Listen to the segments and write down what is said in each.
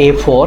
A4،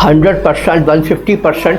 100%، 150%،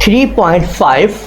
3.5